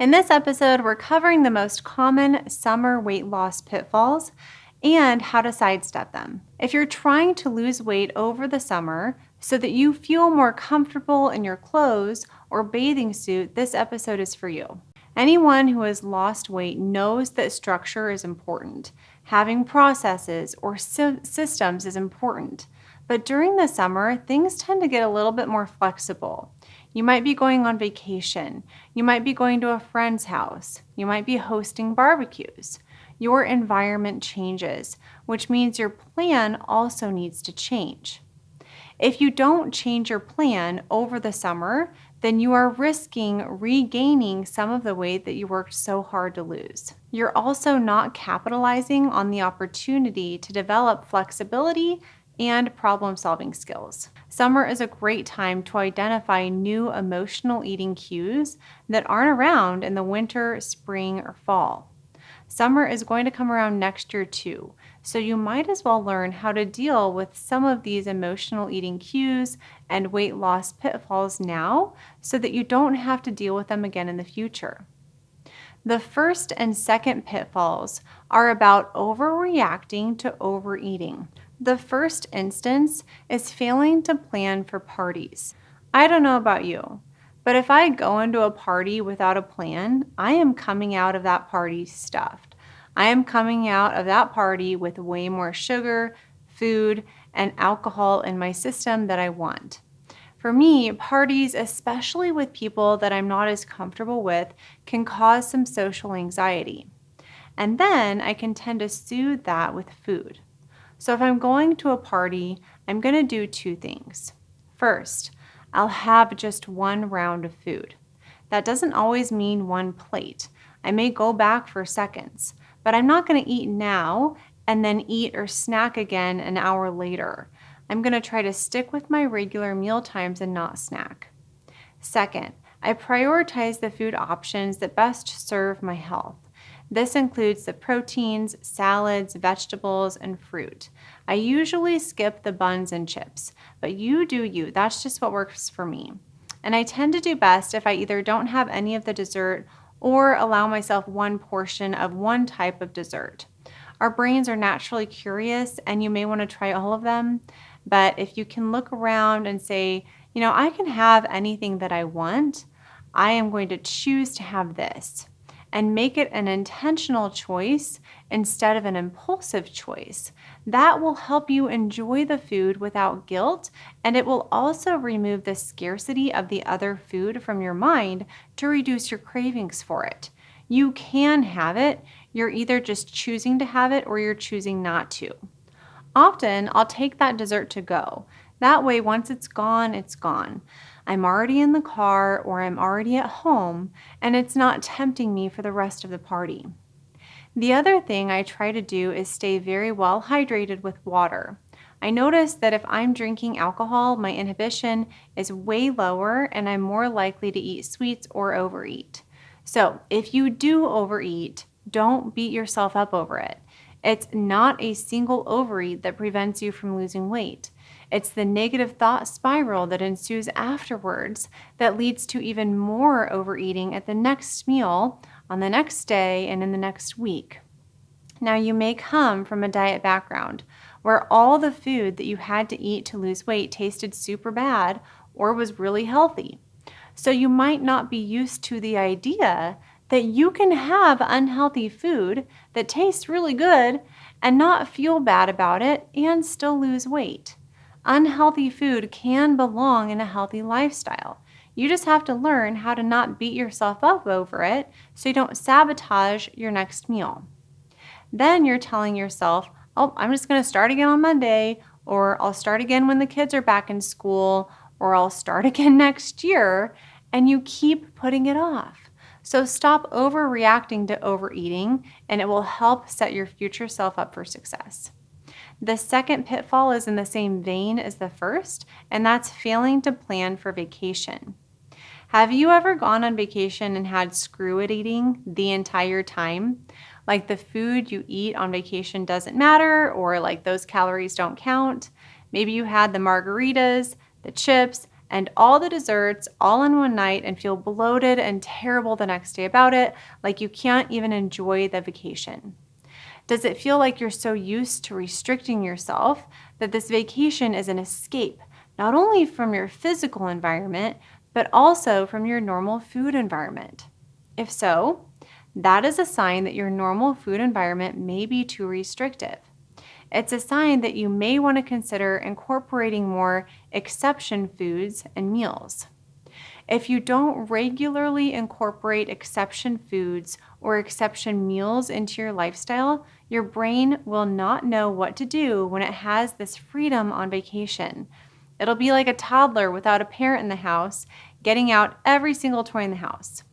In this episode, we're covering the most common summer weight loss pitfalls and how to sidestep them. If you're trying to lose weight over the summer so that you feel more comfortable in your clothes or bathing suit, this episode is for you. Anyone who has lost weight knows that structure is important. Having processes or systems is important. But during the summer, things tend to get a little bit more flexible. You might be going on vacation. You might be going to a friend's house. You might be hosting barbecues. Your environment changes, which means your plan also needs to change. If you don't change your plan over the summer, then you are risking regaining some of the weight that you worked so hard to lose. You're also not capitalizing on the opportunity to develop flexibility and problem-solving skills. Summer is a great time to identify new emotional eating cues that aren't around in the winter, spring, or fall. Summer is going to come around next year too, so you might as well learn how to deal with some of these emotional eating cues and weight loss pitfalls now so that you don't have to deal with them again in the future. The first and second pitfalls are about overreacting to overeating. The first instance is failing to plan for parties. I don't know about you, but if I go into a party without a plan, I am coming out of that party stuffed. I am coming out of that party with way more sugar, food, and alcohol in my system that I want. For me, parties, especially with people that I'm not as comfortable with, can cause some social anxiety. And then I can tend to soothe that with food. So if I'm going to a party, I'm going to do two things. First, I'll have just one round of food. That doesn't always mean one plate. I may go back for seconds, but I'm not going to eat now and then eat or snack again an hour later. I'm going to try to stick with my regular meal times and not snack. Second, I prioritize the food options that best serve my health. This includes the proteins, salads, vegetables, and fruit. I usually skip the buns and chips, but you do you. That's just what works for me. And I tend to do best if I either don't have any of the dessert or allow myself one portion of one type of dessert. Our brains are naturally curious, and you may want to try all of them, but if you can look around and say, I can have anything that I want, I am going to choose to have this. And make it an intentional choice instead of an impulsive choice. That will help you enjoy the food without guilt, and it will also remove the scarcity of the other food from your mind to reduce your cravings for it. You can have it. You're either just choosing to have it or you're choosing not to. Often, I'll take that dessert to go. That way, once it's gone, it's gone. I'm already in the car or I'm already at home, and it's not tempting me for the rest of the party. The other thing I try to do is stay very well hydrated with water. I notice that if I'm drinking alcohol, my inhibition is way lower and I'm more likely to eat sweets or overeat. So if you do overeat, don't beat yourself up over it. It's not a single overeat that prevents you from losing weight. It's the negative thought spiral that ensues afterwards that leads to even more overeating at the next meal, on the next day, and in the next week. Now, you may come from a diet background where all the food that you had to eat to lose weight tasted super bad or was really healthy. So you might not be used to the idea that you can have unhealthy food that tastes really good and not feel bad about it and still lose weight. Unhealthy food can belong in a healthy lifestyle. You just have to learn how to not beat yourself up over it so you don't sabotage your next meal. Then you're telling yourself, I'm just going to start again on Monday, or I'll start again when the kids are back in school, or I'll start again next year, and you keep putting it off. So stop overreacting to overeating, and it will help set your future self up for success. The second pitfall is in the same vein as the first, and that's failing to plan for vacation. Have you ever gone on vacation and had screw it eating the entire time? Like the food you eat on vacation doesn't matter, or like those calories don't count. Maybe you had the margaritas, the chips, and all the desserts all in one night and feel bloated and terrible the next day about it, like you can't even enjoy the vacation? Does it feel like you're so used to restricting yourself that this vacation is an escape, not only from your physical environment, but also from your normal food environment? If so, that is a sign that your normal food environment may be too restrictive. It's a sign that you may want to consider incorporating more exception foods and meals. If you don't regularly incorporate exception foods or exception meals into your lifestyle, your brain will not know what to do when it has this freedom on vacation. It'll be like a toddler without a parent in the house, getting out every single toy in the house,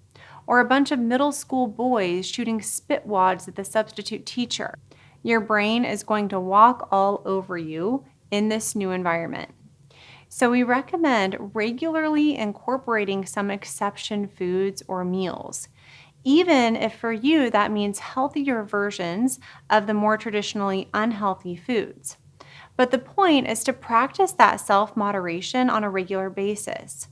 or a bunch of middle school boys shooting spit wads at the substitute teacher. Your brain is going to walk all over you in this new environment. So we recommend regularly incorporating some exception foods or meals, even if for you that means healthier versions of the more traditionally unhealthy foods. But the point is to practice that self-moderation on a regular basis.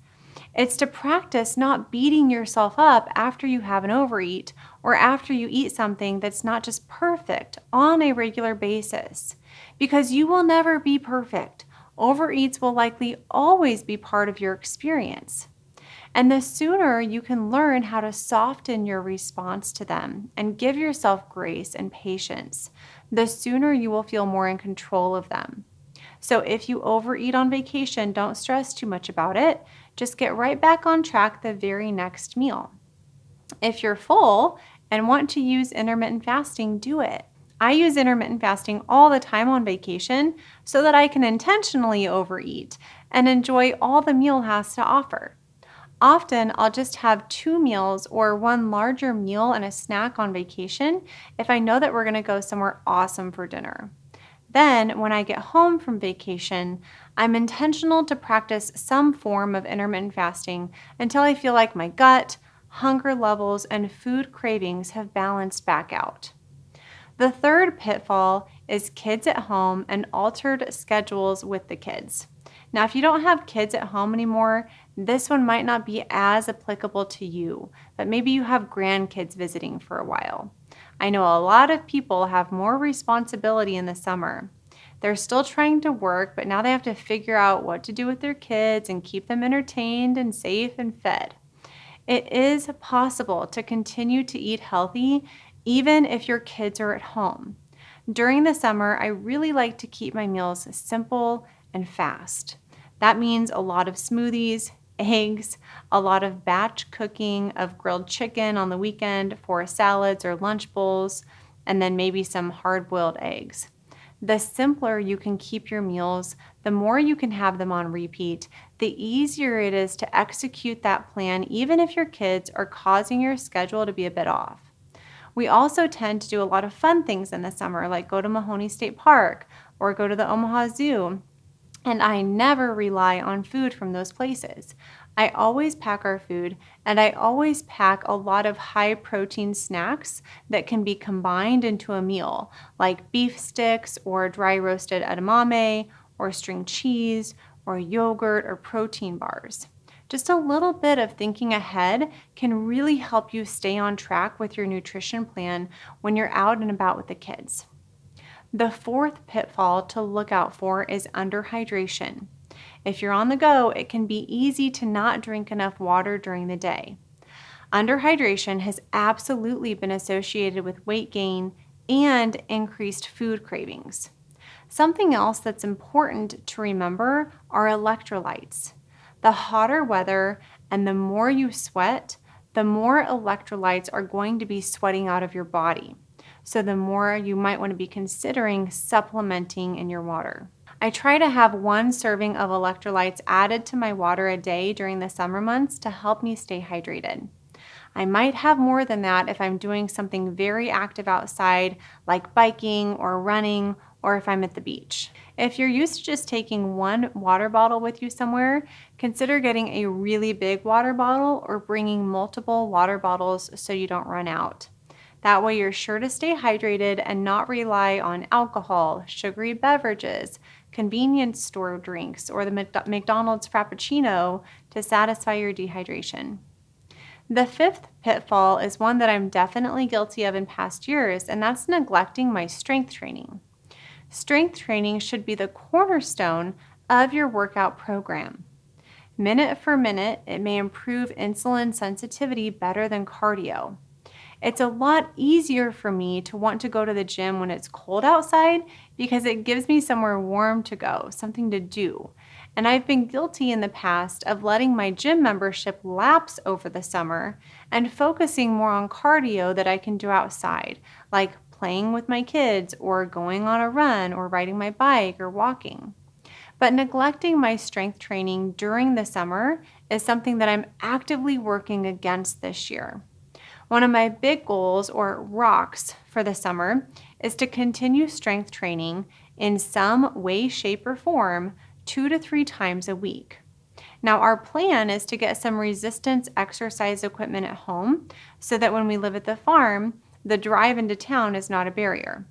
It's to practice not beating yourself up after you have an overeat or after you eat something that's not just perfect on a regular basis, because you will never be perfect. Overeats will likely always be part of your experience. And the sooner you can learn how to soften your response to them and give yourself grace and patience, the sooner you will feel more in control of them. So if you overeat on vacation, don't stress too much about it. Just get right back on track the very next meal. If you're full and want to use intermittent fasting, do it. I use intermittent fasting all the time on vacation so that I can intentionally overeat and enjoy all the meal has to offer. Often, I'll just have 2 meals or one larger meal and a snack on vacation if I know that we're going to go somewhere awesome for dinner. Then, when I get home from vacation, I'm intentional to practice some form of intermittent fasting until I feel like my gut, hunger levels, and food cravings have balanced back out. The third pitfall is kids at home and altered schedules with the kids. Now, if you don't have kids at home anymore, this one might not be as applicable to you, but maybe you have grandkids visiting for a while. I know a lot of people have more responsibility in the summer. They're still trying to work, but now they have to figure out what to do with their kids and keep them entertained and safe and fed. It is possible to continue to eat healthy even if your kids are at home. During the summer, I really like to keep my meals simple and fast. That means a lot of smoothies, eggs, a lot of batch cooking of grilled chicken on the weekend for salads or lunch bowls, and then maybe some hard-boiled eggs. The simpler you can keep your meals, the more you can have them on repeat, the easier it is to execute that plan even if your kids are causing your schedule to be a bit off. We also tend to do a lot of fun things in the summer, like go to Mahoney State Park or go to the Omaha Zoo, and I never rely on food from those places. I always pack our food, and I always pack a lot of high protein snacks that can be combined into a meal, like beef sticks or dry roasted edamame or string cheese or yogurt or protein bars. Just a little bit of thinking ahead can really help you stay on track with your nutrition plan when you're out and about with the kids. The fourth pitfall to look out for is underhydration. If you're on the go, it can be easy to not drink enough water during the day. Underhydration has absolutely been associated with weight gain and increased food cravings. Something else that's important to remember are electrolytes. The hotter weather and the more you sweat, the more electrolytes are going to be sweating out of your body. So the more you might want to be considering supplementing in your water. I try to have 1 serving of electrolytes added to my water a day during the summer months to help me stay hydrated. I might have more than that if I'm doing something very active outside, like biking or running, or if I'm at the beach. If you're used to just taking 1 water bottle with you somewhere, consider getting a really big water bottle or bringing multiple water bottles so you don't run out. That way you're sure to stay hydrated and not rely on alcohol, sugary beverages, convenience store drinks, or the McDonald's Frappuccino to satisfy your dehydration. The fifth pitfall is one that I'm definitely guilty of in past years, and that's neglecting my strength training. Strength training should be the cornerstone of your workout program. Minute for minute, it may improve insulin sensitivity better than cardio. It's a lot easier for me to want to go to the gym when it's cold outside because it gives me somewhere warm to go, something to do. And I've been guilty in the past of letting my gym membership lapse over the summer and focusing more on cardio that I can do outside, like playing with my kids or going on a run or riding my bike or walking. But neglecting my strength training during the summer is something that I'm actively working against this year. One of my big goals, or rocks, for the summer is to continue strength training in some way, shape, or form 2 to 3 times a week. Now, our plan is to get some resistance exercise equipment at home so that when we live at the farm, the drive into town is not a barrier.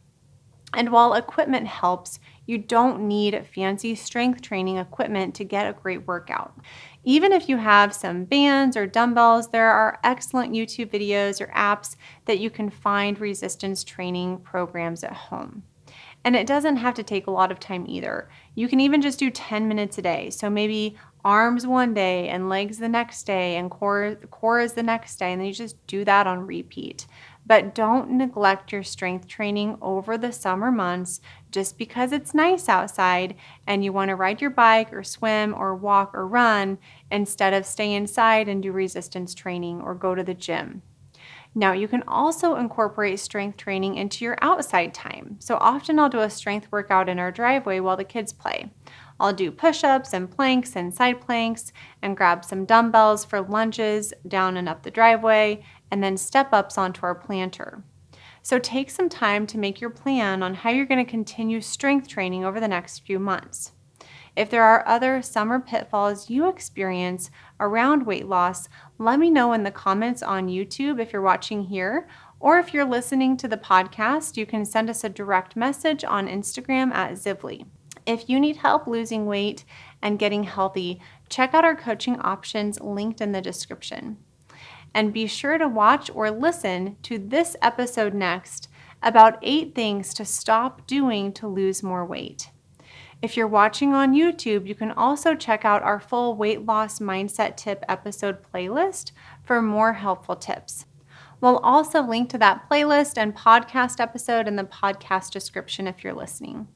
And while equipment helps, you don't need fancy strength training equipment to get a great workout. Even if you have some bands or dumbbells, there are excellent YouTube videos or apps that you can find resistance training programs at home. And it doesn't have to take a lot of time either. You can even just do 10 minutes a day. So maybe arms one day and legs the next day and core is the next day, and then you just do that on repeat. But don't neglect your strength training over the summer months just because it's nice outside and you want to ride your bike or swim or walk or run instead of stay inside and do resistance training or go to the gym. Now, you can also incorporate strength training into your outside time. So often I'll do a strength workout in our driveway while the kids play. I'll do push-ups and planks and side planks and grab some dumbbells for lunges down and up the driveway, and then step-ups onto our planter. So take some time to make your plan on how you're going to continue strength training over the next few months. If there are other summer pitfalls you experience around weight loss, let me know in the comments on YouTube if you're watching here, or if you're listening to the podcast, you can send us a direct message on Instagram at Zivli. If you need help losing weight and getting healthy, check out our coaching options linked in the description. And be sure to watch or listen to this episode next about 8 things to stop doing to lose more weight. If you're watching on YouTube, you can also check out our full weight loss mindset tip episode playlist for more helpful tips. We'll also link to that playlist and podcast episode in the podcast description if you're listening.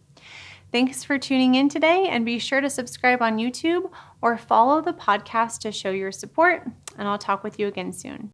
Thanks for tuning in today, and be sure to subscribe on YouTube or follow the podcast to show your support, and I'll talk with you again soon.